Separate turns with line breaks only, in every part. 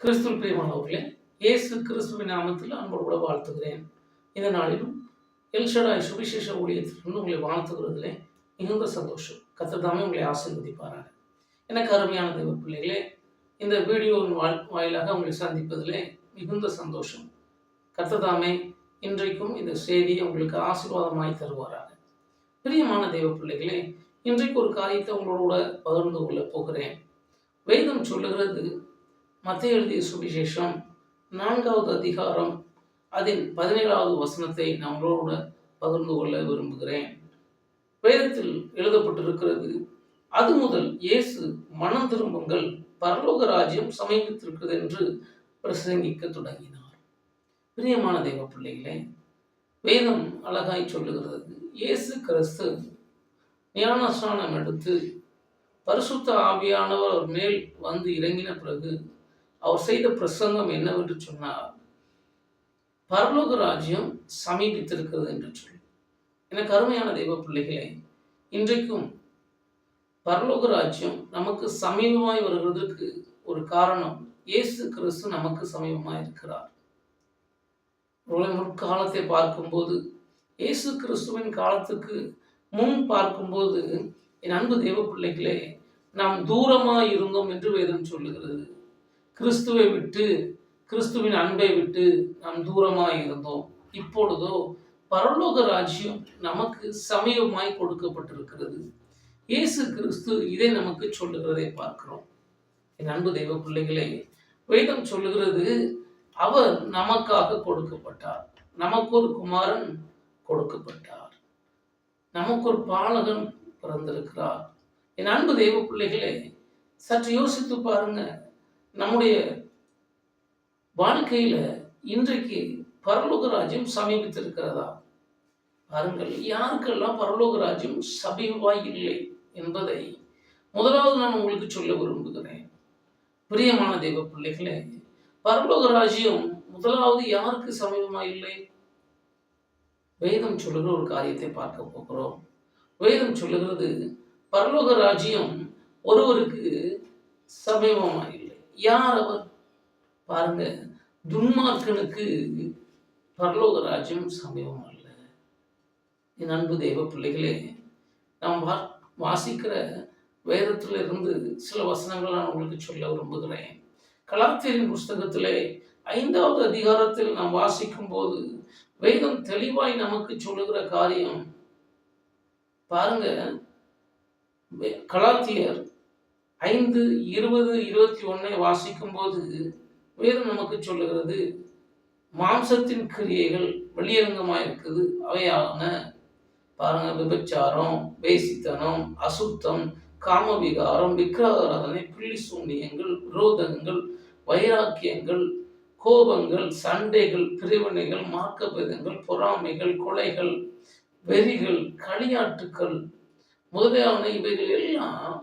கிறிஸ்துவில் பிரியமானவர்களே, இயேசு கிறிஸ்துவின் நாமத்தில் அன்போடு கூட வாழ்த்துகிறேன். இந்த நாளிலும் எல்ஷடாய் சுவிசேஷ ஊழியத்திலிருந்து உங்களை வாழ்த்துகிறதிலே மிகுந்த சந்தோஷம். கர்த்தர் தாமே உங்களை ஆசீர்வதிப்பாராக. எனக்கு அருமையான தெய்வ பிள்ளைகளே, இந்த வீடியோவின் வாயிலாக உங்களை சந்திப்பதிலே மிகுந்த சந்தோஷம். கர்த்தர் தாமே இன்றைக்கும் இந்த செய்தியை உங்களுக்கு ஆசீர்வாதமாய் தருவாராக. பிரியமான தெய்வ பிள்ளைகளே, இன்றைக்கு ஒரு காரியத்தை உங்களோட பகிர்ந்து கொள்ள போகிறேன். வேதம் சொல்லுகிறது, மத்தேயு எழுதிய சுவிசேஷம் 4வது அதிகாரம் அதன் 17வது வசனத்தை நம்மளோட பகிர்ந்து கொள்ள விரும்புகிறேன். வேதத்தில் எழுதப்பட்டிருக்கிறது, அது முதல் இயேசு மனம் திரும்புங்கள், பரலோக ராஜ்யம் சமீபித்திருக்கிறது என்று பிரசங்கிக்க தொடங்கினார். பிரியமான தெய்வ பிள்ளைகளே, வேதம் அழகாய் சொல்லுகிறது, இயேசு கிறிஸ்து ஞானஸ்நானம் எடுத்து பரிசுத்த ஆவியானவர் மேல் வந்து இறங்கின பிறகு அவர் செய்த பிரசங்கம் என்னவென்று சொன்னார், பரலோக ராஜ்யம் சமீபித்திருக்கிறது என்று சொல்லி. எனக்கு அருமையான தெய்வ பிள்ளைகளே, இன்றைக்கும் பரலோக ராஜ்யம் நமக்கு சமீபமாய் வருகிறதுக்கு ஒரு காரணம், இயேசு கிறிஸ்து நமக்கு சமீபமாய் இருக்கிறார். முற்காலத்தை பார்க்கும்போது, இயேசு கிறிஸ்துவின் காலத்துக்கு முன் பார்க்கும்போது, என் அன்பு தெய்வ பிள்ளைகளே, நாம் தூரமாய் இருந்தோம் என்று வேதம் சொல்லுகிறது. கிறிஸ்துவை விட்டு, கிறிஸ்துவின் அன்பை விட்டு நாம் தூரமாய் இருந்தோம். இப்பொழுதோ பரலோக ராஜ்யம் நமக்கு சமீபமாய் கொடுக்கப்பட்டிருக்கிறது. இயேசு கிறிஸ்து இதை நமக்கு சொல்லுகிறதை பார்க்கிறோம். என் அன்பு தெய்வ பிள்ளைகளே, வேதம் சொல்லுகிறது, அவர் நமக்காக கொடுக்கப்பட்டார். நமக்கு ஒரு குமாரன் கொடுக்கப்பட்டார். நமக்கு ஒரு பாலகன் பிறந்திருக்கிறார். என் அன்பு தெய்வ பிள்ளைகளே, சற்று யோசித்து பாருங்க. நம்முடைய வாழ்க்கையில இன்றைக்கு பரலோக ராஜ்யம் சமீபித்திருக்கிறதா? பாருங்கள், யாருக்கெல்லாம் பரலோக ராஜ்யம் சமீபமாய் இல்லை என்பதை முதலாவது நான் உங்களுக்கு சொல்ல விரும்புகிறேன். பிரியமான தெய்வ பிள்ளைகளே, பரலோக ராஜ்யம் முதலாவது யாருக்கு சமீபமாய் இல்லை? வேதம் சொல்லுகிற ஒரு காரியத்தை பார்க்க போகிறோம். வேதம் சொல்லுகிறது, பரலோக ராஜ்யம் ஒருவருக்கு சமீபமாய் இல்லை. யார் அவர்? பாருங்க, துன்மார்க்கனுக்கு பரலோக ராஜ்யம் சமீபம் அல்ல. என் அன்பு தெய்வ பிள்ளைகளே, நாம் வாசிக்கிற வேதத்தில் இருந்து சில வசனங்கள் நான் உங்களுக்கு சொல்ல விரும்புகிறேன். கலாத்தியரின் புஸ்தகத்திலே 5வது அதிகாரத்தில் நாம் வாசிக்கும் போது வேதம் தெளிவாய் நமக்கு சொல்லுகிற காரியம் பாருங்க. கலாத்தியர் 5:20-21 வாசிக்கும் போது வேதம் நமக்கு சொல்லுகிறது, மாம்சத்தின் கிரியைகள் வெளியரங்கமாக இருக்குது. அவையான பாருங்க, விபச்சாரம், வேசித்தனம், அசுத்தம், காமவிகாரம், விக்கிரகாராதனை, பில்லி சூனியங்கள், விரோதங்கள், வைராக்கியங்கள், கோபங்கள், சண்டைகள், பிரிவினைகள், மார்க்கபேதங்கள், பொறாமைகள், கொலைகள், வெறிகள், களியாட்டுக்கள் முதலியான இவைகள் எல்லாம்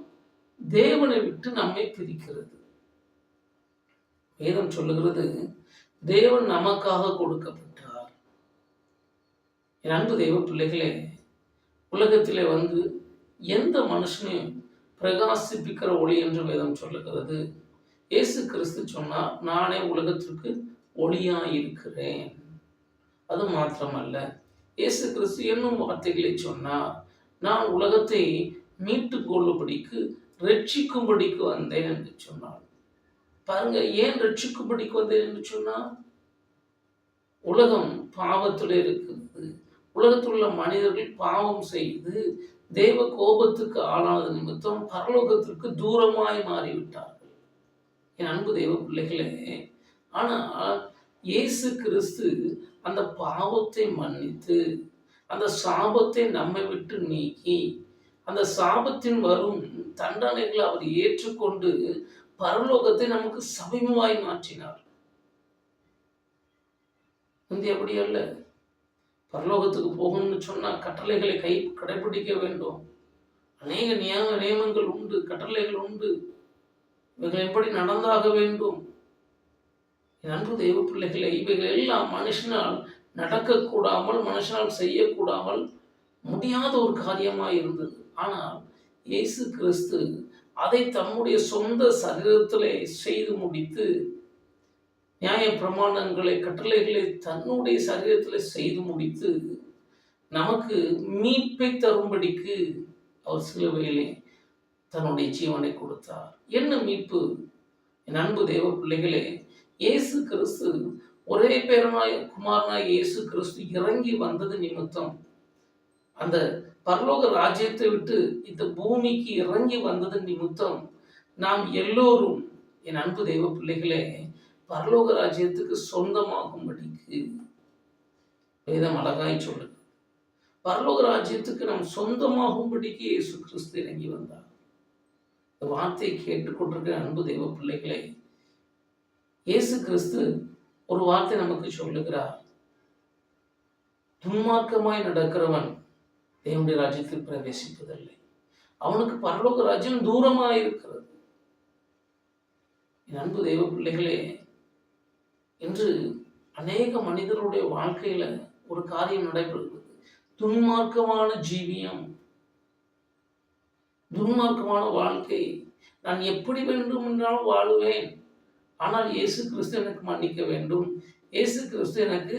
தேவனை விட்டு நம்மை பிரிக்கிறது. வேதம் சொல்லுகிறது, தேவன் நமக்காக கொடுக்கப்பட்டார். என் அன்பு தெய்வ பிள்ளைகளே, உலகத்திலே வந்து எந்த மனுஷனையும் பிரகாசிப்பிக்கிற ஒளி என்று வேதம் சொல்லுகிறது. இயேசு கிறிஸ்து சொன்னார், நானே உலகத்திற்கு ஒளியாயிருக்கிறேன். அது மாத்திரமல்ல, இயேசு கிறிஸ்து என்னும் வார்த்தைகளை சொன்னார், நான் உலகத்தை மீட்டு கொள்ளும்படிக்கு ரட்சிக்கும்படிக்கு வந்தேன் என்று சொன்னார். பாருங்க, ஏன் ரட்சிக்கும்படிக்கு வந்தேன் என்று சொன்னார்? உலகம் பாவத்தில் இருக்கிறது. உலகத்தில் உள்ள மனிதர்கள் பாவம் செய்து தேவ கோபத்துக்கு ஆளானது நிமித்தம் பரலோகத்திற்கு தூரமாய் மாறிவிட்டார்கள். என் அன்பு தெய்வ பிள்ளைகளே, ஆனால் இயேசு கிறிஸ்து அந்த பாவத்தை மன்னித்து அந்த சாபத்தை நம்மை விட்டு நீக்கி அந்த சாபத்தின் வரும் தண்டனைகளை அவர் ஏற்றுக்கொண்டு பரலோகத்தை நமக்கு சமீபமாய் மாற்றினார். அப்படி அல்ல. பரலோகத்துக்கு போகணும்னு சொன்னா கட்டளைகளை கடைபிடிக்க வேண்டும். அநேக நியமங்கள் உண்டு, கட்டளைகள் உண்டு. இவைகள் எப்படி நடந்தாக வேண்டும்? என் அன்பு தெய்வ பிள்ளைகளை, இவைகள் எல்லாம் மனுஷனால் நடக்கக்கூடாமல், மனுஷனால் செய்யக்கூடாமல் முடியாத ஒரு காரியமாக இருந்தது. ஆனால் இயேசு கிறிஸ்து அதை தம்முடைய சொந்த சரீரத்திலே செய்து முடித்து நியாய பிரமாணங்களை கட்டளைகளை தன்னுடைய சரீரத்தில் செய்து முடித்து நமக்கு மீட்பை தரும்படிக்கு அவர் சிலுவையிலே தன்னுடைய ஜீவனை கொடுத்தார். என்ன மீட்பு? என் அன்பு தேவ பிள்ளைகளே, இயேசு கிறிஸ்து ஒரே பேரனாய் குமாரனாய் இயேசு கிறிஸ்து இறங்கி வந்தது நிமித்தம், அந்த பரலோக ராஜ்யத்தை விட்டு இந்த பூமிக்கு இறங்கி வந்தது நிமித்தம் நாம் எல்லோரும், என் அன்பு தெய்வ பிள்ளைகளே, பரலோக ராஜ்யத்துக்கு சொந்தமாகும்படிக்கு வேதம் அழகாய் சொல்லுது. பரலோக ராஜ்யத்துக்கு நாம் சொந்தமாகும்படிக்கு இயேசு கிறிஸ்து இறங்கி வந்தார். இந்த வார்த்தையை கேட்டுக்கொண்டிருக்கிற அன்பு தெய்வ பிள்ளைகளே, இயேசு கிறிஸ்து ஒரு வார்த்தை நமக்கு சொல்லுகிறார். துன்மார்க்கமாய் நடக்கிறவன் தேவனுடைய ராஜ்யத்தில் பிரவேசிப்பதில்லை. அவனுக்கு பரலோக ராஜ்யம் தூரமாக இருக்கிறது. என் அன்பு தெய்வ பிள்ளைகளே, இன்று அநேக மனிதருடைய வாழ்க்கையில ஒரு காரியம் நடைபெறுகிறது. துன்மார்க்கமான ஜீவியம், துன்மார்க்கமான வாழ்க்கை. நான் எப்படி வேண்டும் என்றாலும் வாழுவேன், ஆனால் இயேசு கிறிஸ்து எனக்கு மன்னிக்க வேண்டும், இயேசு கிறிஸ்து எனக்கு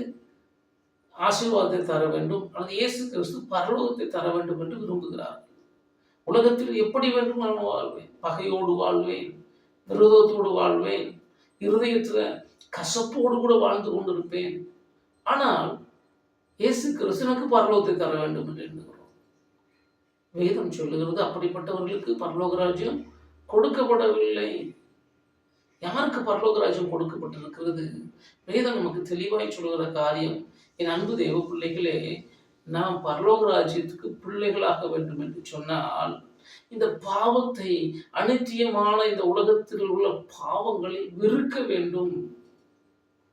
ஆசீர்வாதத்தை தர வேண்டும், அல்லது இயேசு கிறிஸ்து பரலோகத்தை தர வேண்டும் என்று விரும்புகிறார்கள். உலகத்தில் எப்படி வேண்டும் நான் வாழ்வேன், பகையோடு வாழ்வேன், விரோதத்தோடு வாழ்வேன், இருதயத்தில் கசப்போடு கூட வாழ்ந்து கொண்டிருப்பேன். ஆனால் இயேசு கிறிஸ்து எனக்கு பரலோகத்தை தர வேண்டும் என்று எண்ணுகிறோம். வேதம் சொல்லுகிறது, அப்படிப்பட்டவர்களுக்கு பரலோக ராஜ்யம் கொடுக்கப்படவில்லை. யாருக்கு பரலோக ராஜ்யம் கொடுக்கப்பட்டிருக்கிறது? வேதம் நமக்கு தெளிவாய் சொல்லுகிற காரியம், என் அன்பு தேவ பிள்ளைகளே, நாம் பரலோக ராஜ்யத்துக்கு பிள்ளைகளாக வேண்டும் என்று சொன்னால், இந்த பாவத்தை, அநித்தியமான இந்த உலகத்தில் உள்ள பாவங்களை வெறுக்க வேண்டும்.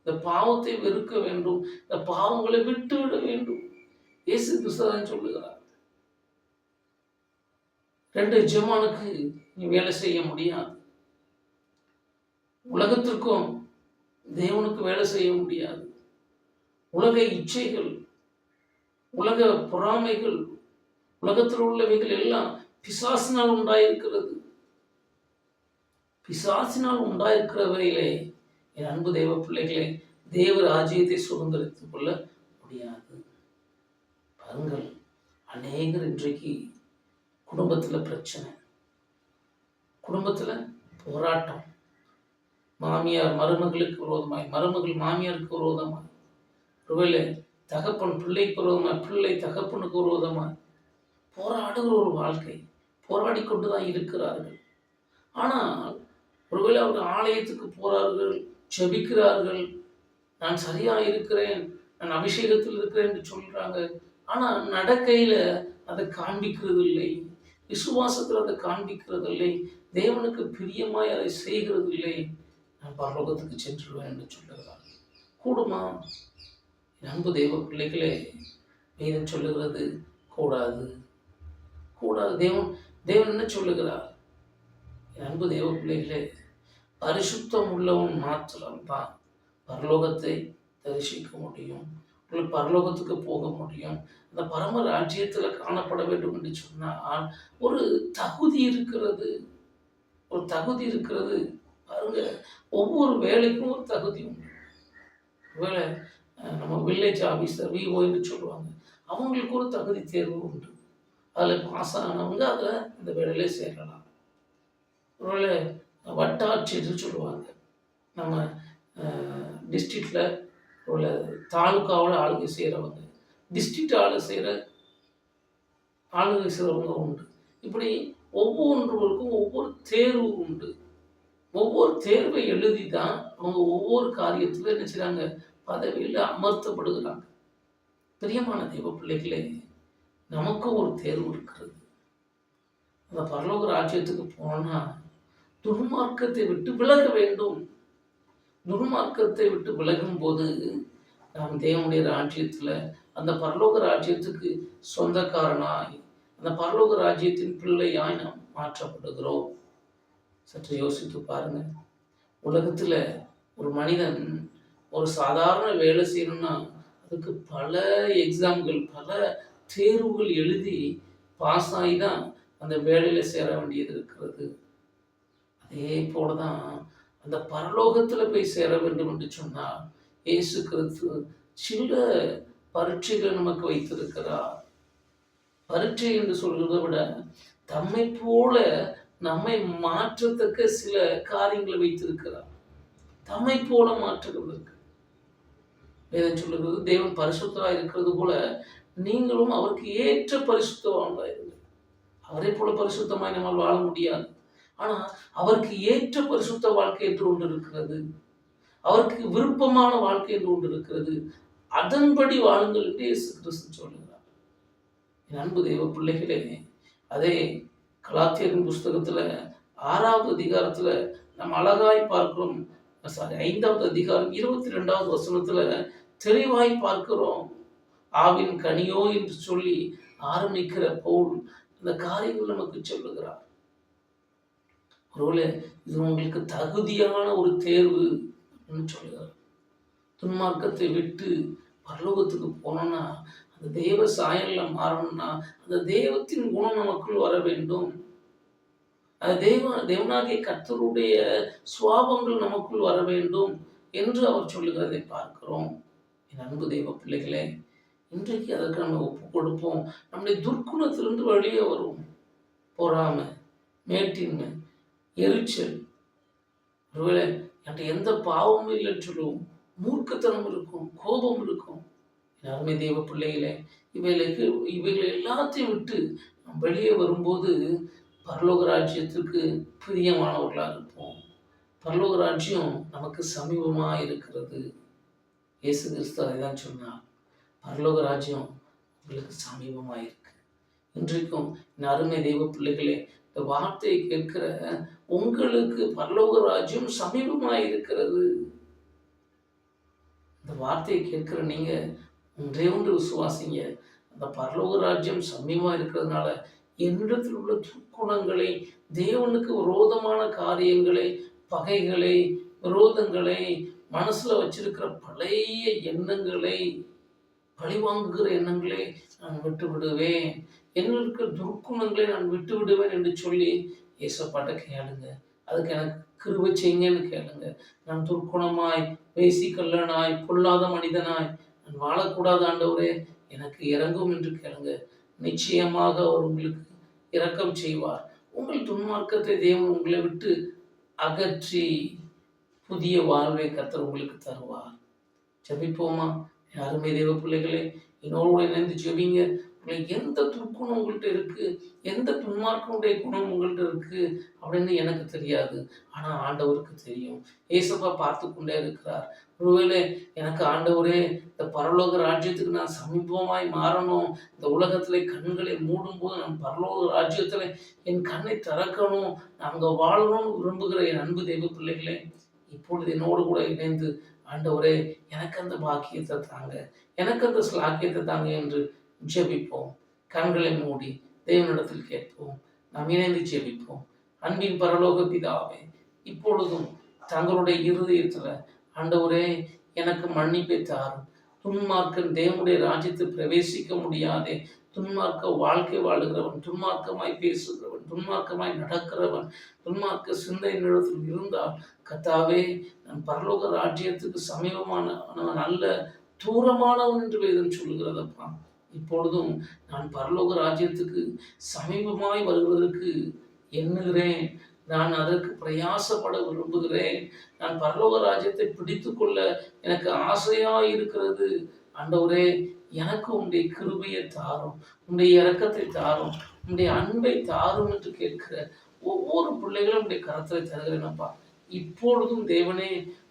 இந்த பாவத்தை வெறுக்க வேண்டும், இந்த பாவங்களை விட்டுவிட வேண்டும். இயேசு கிறிஸ்து சொல்லுகிறார். 2 எஜமானுக்கு நீ வேலை செய்ய முடியாது. உலகத்திற்கும் தேவனுக்கு வேலை செய்ய முடியாது. உலக இச்சைகள், உலக பொறாமைகள், உலகத்தில் உள்ளவைகள் எல்லாம் பிசாசினால் உண்டாயிருக்கிறது. பிசாசினால் உண்டாயிருக்கிறவையிலே என் அன்பு தெய்வ பிள்ளைகளே, தேவ ராஜ்யத்தை சுதந்திரித்துக் கொள்ள முடியாது. பாருங்கள், அநேகர் இன்றைக்கு குடும்பத்தில் பிரச்சனை, குடும்பத்தில் போராட்டம், மாமியார் மருமகளுக்கு விரோதமாய், மருமகள் மாமியாருக்கு விரோதமாய், ஒருவேளை தகப்பன் பிள்ளைக்கு விரோதமாய், பிள்ளை தகப்பனுக்கு விரோதமாய் போராடுகிற ஒரு வாழ்க்கை, போராடி கொண்டு தான் இருக்கிறார்கள். ஆனால் ஒருவேளை அவர்கள் ஆலயத்துக்கு போகிறார்கள், ஜெபிக்கிறார்கள், நான் சரியாக இருக்கிறேன், நான் அபிஷேகத்தில் இருக்கிறேன் என்று சொல்கிறாங்க. ஆனால் நடக்கையில் அதை காண்பிக்கிறது இல்லை, விசுவாசத்தில் அதை காண்பிக்கிறது இல்லை, தேவனுக்கு பிரியமாய் அதை செய்கிறது இல்லை. நான் பரலோகத்துக்கு சென்றுடுவேன் என்று சொல்லுகிறார். கூடுமா? அன்பு தெய்வ பிள்ளைகளே, வேதம் சொல்லுகிறது கூடாது, கூடாது. தேவன் என்ன சொல்லுகிறார்? அன்பு தெய்வ பிள்ளைகளே, பரிசுத்தம் உள்ளவன் மாத்திரம்தான் பரலோகத்தை தரிசிக்க முடியும், உங்களுக்கு பரலோகத்துக்கு போக முடியும், அந்த பரம ராஜ்யத்தில் காணப்பட வேண்டும் என்று சொன்னால் ஒரு தகுதி இருக்கிறது, ஒரு தகுதி இருக்கிறது. பாருங்க, ஒவ்வொரு வேலைக்கும் ஒரு தகுதி உண்டு. ஒருவேளை நம்ம வில்லேஜ் ஆஃபீஸர் விஓ என்று சொல்லுவாங்க, அவங்களுக்கு ஒரு தகுதி தேர்வு உண்டு. அதில் பாஸ் ஆனவங்க அதில் இந்த வேலையிலே சேரலாம். ஒருவேளை வட்டாட்சியர் சொல்லுவாங்க, நம்ம டிஸ்ட்ரிக்டில் உள்ள தாலுக்காவில் ஆளுகை செய்கிறவங்க, டிஸ்ட்ரிக்ட் ஆளுகை செய்கிறவங்க உண்டு. இப்படி ஒவ்வொன்றுவருக்கும் ஒவ்வொரு தேர்வு உண்டு. ஒவ்வொரு தேர்வை எழுதி தான் அவங்க ஒவ்வொரு காரியத்தில் என்ன செய்கிறாங்க, பதவியில் அமர்த்தப்படுகிறாங்க. பிரியமான தெய்வ பிள்ளைகளே, நமக்கும் ஒரு தேர்வு இருக்கிறது. அந்த பரலோக ராஜ்யத்துக்கு போனால் துன்மார்க்கத்தை விட்டு விலக வேண்டும். துன்மார்க்கத்தை விட்டு விலகும் போது நாம் தேவனுடைய ராஜ்யத்தில், அந்த பரலோக ராஜ்யத்துக்கு சொந்தக்காரனாய், அந்த பரலோக ராஜ்யத்தின் பிள்ளையாய் நாம் மாற்றப்படுகிறோம். சற்று யோசித்து பாருங்கள். உலகத்தில் ஒரு மனிதன் ஒரு சாதாரண வேலை செய்யணும்னா அதுக்கு பல எக்ஸாம்கள், பல தேர்வுகள் எழுதி பாஸ் ஆகி தான் அந்த வேலையில் சேர வேண்டியது இருக்கிறது. அதே போல தான் அந்த பரலோகத்தில் போய் சேர வேண்டும் என்று சொன்னால் இயேசு கிறிஸ்து சில பரீட்சைகள் நமக்கு வைத்திருக்கிறார். பரீட்சை என்று சொல்கிறத விட தம்மை போல நம்மை மாற்றத்தக்க சில காரியங்களை வைத்திருக்கிறார். தம்மை போல மாற்றுகிறதற்கு வேதம் சொல்லுகிறது, தேவன் பரிசுத்தராய் இருக்கிறது போல நீங்களும் அவருக்கு ஏற்ற பரிசுத்தவான்களாய் இருங்கள். அவரை போல பரிசுத்தமாய் நம்மால் வாழ முடியாது. ஆனா அவருக்கு ஏற்ற பரிசுத்த வாழ்க்கை என்று ஒன்று இருக்கிறது. அவருக்கு விருப்பமான வாழ்க்கை என்று ஒன்று இருக்கிறது. அதன்படி வாழுங்கள் என்று இயேசு கிறிஸ்து சொல்லுகிறார். என் அன்பு தெய்வ பிள்ளைகளே, அதே கலாத்தியரின் புஸ்தகத்துல 6வது அதிகாரத்துல நம்ம அழகாய் பார்க்கிறோம். 5வது அதிகாரம் 22வது வசனத்துல தெளிவாய் பார்க்கிறோம். ஆவின் கனியோ என்று சொல்லி ஆரம்பிக்கிற பவுல் இந்த காரியங்கள் நமக்கு சொல்லுகிறார். ஒருவேளை இது உங்களுக்கு தகுதியான ஒரு தேர்வு சொல்லுகிறார். துன்மார்க்கத்தை விட்டு பரலோகத்துக்கு போனோம்னா, அந்த தேவ சாயல்ல மாறணும்னா அந்த தெய்வத்தின் குணம் நமக்குள் வர வேண்டும். அது தேவனாகிய கர்த்தருடைய சுவாபங்கள் நமக்குள் வர வேண்டும் என்று அவர் சொல்லுகிறதை பார்க்கிறோம். என் அன்பு தெய்வ பிள்ளைகளே, இன்றைக்கு அதற்கு நம்ம ஒப்பு கொடுப்போம். நம்முடைய துர்க்குணத்திலிருந்து வெளியே வருவோம். பொறாமை, மேட்டின்மை, எரிச்சல், ஒருவேளை என்கிட்ட எந்த பாவமும் இல்லைன்னு சொல்லுவோம். மூர்க்கத்தனம் இருக்கும், கோபம் இருக்கும். என் அருமை தெய்வ பிள்ளைகளே, இவைகளை எல்லாத்தையும் விட்டு நாம் வெளியே வரும்போது பரலோக ராஜ்யத்துக்கு பிரியமானவர்களாக இருப்போம். பரலோக ராஜ்யம் நமக்கு சமீபமாக இருக்கிறது. இயேசு கிறிஸ்து அதை தான் சொன்னார். பரலோக ராஜ்யம் உங்களுக்கு சமீபமாக இருக்கு. இன்றைக்கும் என் அருமை தெய்வ பிள்ளைகளே, இந்த வார்த்தையை கேட்கிற உங்களுக்கு பரலோக ராஜ்யம் சமீபமாக இருக்கிறது. இந்த வார்த்தையை கேட்கிற நீங்க ஒன்றே ஒன்று விசுவாசிங்க. அந்த பரலோக ராஜ்யம் சமீபமாக இருக்கிறதுனால என்னிடத்தில் உள்ள துர்க்குணங்களை, தேவனுக்கு விரோதமான காரியங்களை, பகைகளை, விரோதங்களை, மனசுல வச்சிருக்கிற பழைய எண்ணங்களை, பழிவாங்குகிற எண்ணங்களை நான் விட்டு விடுவேன், என்னிருக்கிற துர்க்குணங்களை நான் விட்டு விடுவேன் என்று சொல்லி ஏசப்பாட்ட கேளுங்க. அதுக்கு எனக்கு கிருபை செய்யுங்கன்னு கேளுங்க. நான் துர்க்குணமாய், பேசி கல்லனாய், பொல்லாத மனிதனாய் நான் வாழக்கூடாத ஆண்டவரே, எனக்கு இறங்கும் என்று கேளுங்க. நிச்சயமாக அவர் உங்களுக்கு இரக்கம் செய்வார். உங்கள் துன்மார்க்கத்தை தேவன் உங்களை விட்டு அகற்றி புதிய வாழ்வை கர்த்தர் உங்களுக்கு தருவார். ஜெபிப்போமா? அருமை தேவ பிள்ளைகளே, என்னோடு இணைந்து ஜெபிங்க. உங்களுக்கு எந்த துர்க்குணம் உங்கள்கிட்ட இருக்கு, எந்த துன்மார்க்கனுடைய குணம் உங்கள்கிட்ட இருக்கு அப்படின்னு எனக்கு தெரியாது. ஆனா ஆண்டவருக்கு தெரியும். ஏசப்பா பார்த்து கொண்டே இருக்கிறார். ஒருவேளை எனக்கு ஆண்டவரே, இந்த பரலோக ராஜ்யத்துக்கு நான் சமீபமாய் மாறணும், இந்த உலகத்துல கண்களை மூடும் போது நான் பரலோக ராஜ்யத்துல என் கண்ணை திறக்கணும், நான் அங்க வாழணும்னு விரும்புகிற என் அன்பு தெய்வ பிள்ளைகளே, இப்பொழுது என்னோடு கூட இணைந்து ஆண்டவரே எனக்கு அந்த பாக்கியத்தை தாங்க, எனக்கு அந்த ஸ்லாக்கியத்தை தாங்க என்று ஜெபிப்போம். கண்களை மூடி தேவனிடத்தில் கேட்போம். நாம் இணைந்து ஜெபிப்போம். அன்பின் பரலோக பிதாவே, இப்பொழுதும் தங்களுடைய இருதயத்துல ஆண்டவரே எனக்கு மன்னிப்பை தாரும். துன்மார்க்கன் தேவனுடைய ராஜ்யத்தில் பிரவேசிக்க முடியாதே. துன்மார்க்க வாழ்க்கை வாழுகிறவன், துன்மார்க்கமாய் பேசுகிறவன், துன்மார்க்கமாய் நடக்கிறவன், துன்மார்க்க சிந்தை நிலத்தில் இருந்தால் கர்த்தாவே, நான் பரலோக ராஜ்யத்துக்கு சமீபமான நல்ல தூரமானவன் என்று வேதம் சொல்லுகிறதப்பா. இப்பொழுதும் நான் பரலோக ராஜ்யத்துக்கு சமீபமாய் வருவதற்கு எண்ணுகிறேன். நான் அதற்கு பிரயாசப்பட விரும்புகிறேன். நான் பரலோக ராஜ்யத்தை பிடித்து கொள்ள எனக்கு ஆசையாய் இருக்கிறது. ஆண்டவரே, எனக்கு உம்முடைய கிருபையை தாரும், உம்முடைய இரக்கத்தை தாரும், உம்முடைய அன்பை தாரும் என்று கேட்கிற ஒவ்வொரு பிள்ளைகளும் உம்முடைய கரத்தை தருகிறேனப்பா. இப்பொழுதும் தேவனே,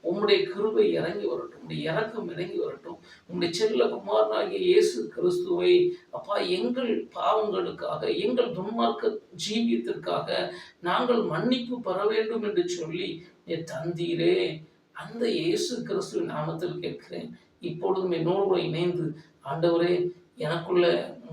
உம்முடைய கிருபை இறங்கி வரட்டும், உம்முடைய இரக்கம் இறங்கி வரட்டும். உம்முடைய செல்ல குமாரனாகிய இயேசு கிறிஸ்துவை அப்பா, எங்கள் பாவங்களுக்காக, எங்கள் துன்மார்க்க ஜீவியத்திற்காக நாங்கள் மன்னிப்பு பெற வேண்டும் என்று சொல்லி தந்தீரே. அந்த இயேசு கிறிஸ்துவின் நாமத்தில் கேட்கிறேன். இப்பொழுதும் என்னோடு இணைந்து ஆண்டவரே, எனக்குள்ள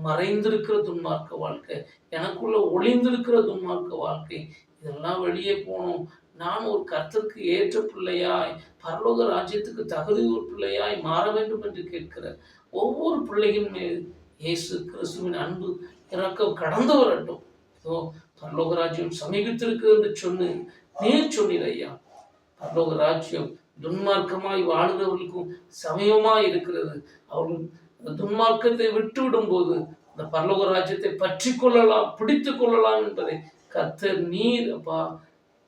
மறைந்திருக்கிற துன்மார்க்க வாழ்க்கை, எனக்குள்ள ஒளிந்திருக்கிற துன்மார்க்க வாழ்க்கை, இதெல்லாம் வெளியே போகணும். நான் ஒரு கர்த்தருக்கு ஏற்ற பிள்ளையாய், பரலோக ராஜ்யத்துக்கு தகுதி ஒரு பிள்ளையாய் மாற வேண்டும் என்று கேட்கிற ஒவ்வொரு பிள்ளைகள் மீது இயேசு கிறிஸ்துவின் அன்பு இரக்கம் கடந்து வரட்டும். இதோ பரலோக ராஜ்யம் சமீபித்திருக்கு என்று சொன்னு நீர் சொன்னீர் ஐயா. பரலோக ராஜ்யம் துன்மார்க்கமாய் வாழுகிறவர்களுக்கும் சமயமாய் இருக்கிறது. அவர்கள் அந்த துன்மார்க்கத்தை விட்டு விடும்போது அந்த பரலோக ராஜ்யத்தை பற்றி கொள்ளலாம், பிடித்து கொள்ளலாம் என்பதை கர்த்தர் நீர் அப்பா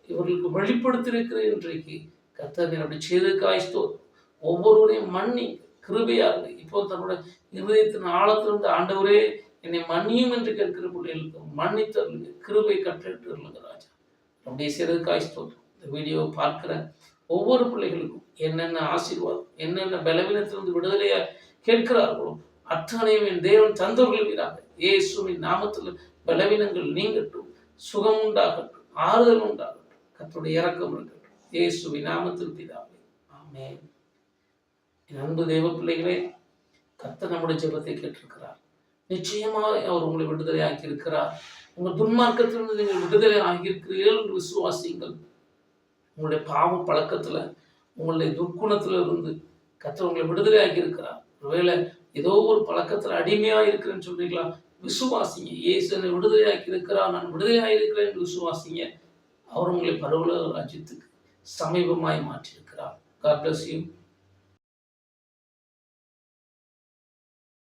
இவர்களுக்கு வெளிப்படுத்தியிருக்கிற இன்றைக்கு கர்த்தர் அப்படி செய்ததுக்காய் ஸ்தோத்திரம். ஒவ்வொருவரையும் மன்னி கிருபையாக இப்போ தன்னோட இருதயத்தின் ஆழத்திலிருந்து ஆண்டவரே என்னை மன்னியும் என்று கேட்கிற பிள்ளைகளுக்கு மன்னித்தருளுங்க, கிருபை கற்றிட்டு ராஜா. அப்படியே செய்ததுக்காய் ஸ்தோத்திரம். இந்த வீடியோவை பார்க்கிற ஒவ்வொரு பிள்ளைகளுக்கும் என்னென்ன ஆசீர்வாதம், என்னென்ன பலவீனத்திலிருந்து விடுதலையா கேட்கிறார்களோ அத்தனையும் என் தேவன் தந்தொருள்வீராக. இயேசுவின் நாமத்தில் பலவீனங்கள் நீங்கட்டும், சுகம் உண்டாகட்டும், ஆறுதல் உண்டாகட்டும், கர்த்தருடைய இரக்கம் இருக்கட்டும். இயேசுவின் நாமத்தில் பிதாவே, ஆமென். என் அன்பு தேவ பிள்ளைகளே, கர்த்தர் நம்முடைய ஜெபத்தை கேட்டிருக்கிறார். நிச்சயமாக அவர் உங்களை விடுதலை ஆக்கியிருக்கிறார். உங்கள் துன்மார்க்கத்திலிருந்து நீங்கள் விடுதலை ஆகியிருக்கிறீர்கள் என்று விசுவாசியுங்கள். உங்களுடைய பாவ பழக்கத்தில், உங்களுடைய துர்க்குணத்தில் இருந்து கர்த்தர் உங்களை விடுதலை ஆகியிருக்கிறார். ஒருவேளை ஏதோ ஒரு பழக்கத்தில் அடிமையாக இருக்கிறேன்னு சொல்றீங்களா? விசுவாசிங்க. இயேசு என்னை விடுதலை ஆக்கியிருக்கிறார், நான் விடுதலையாக இருக்கிறேன் என்று விசுவாசிங்க. அவர் உங்களை பரலோக ராஜ்யத்துக்கு சமீபமாய் மாற்றியிருக்கிறார். God bless you.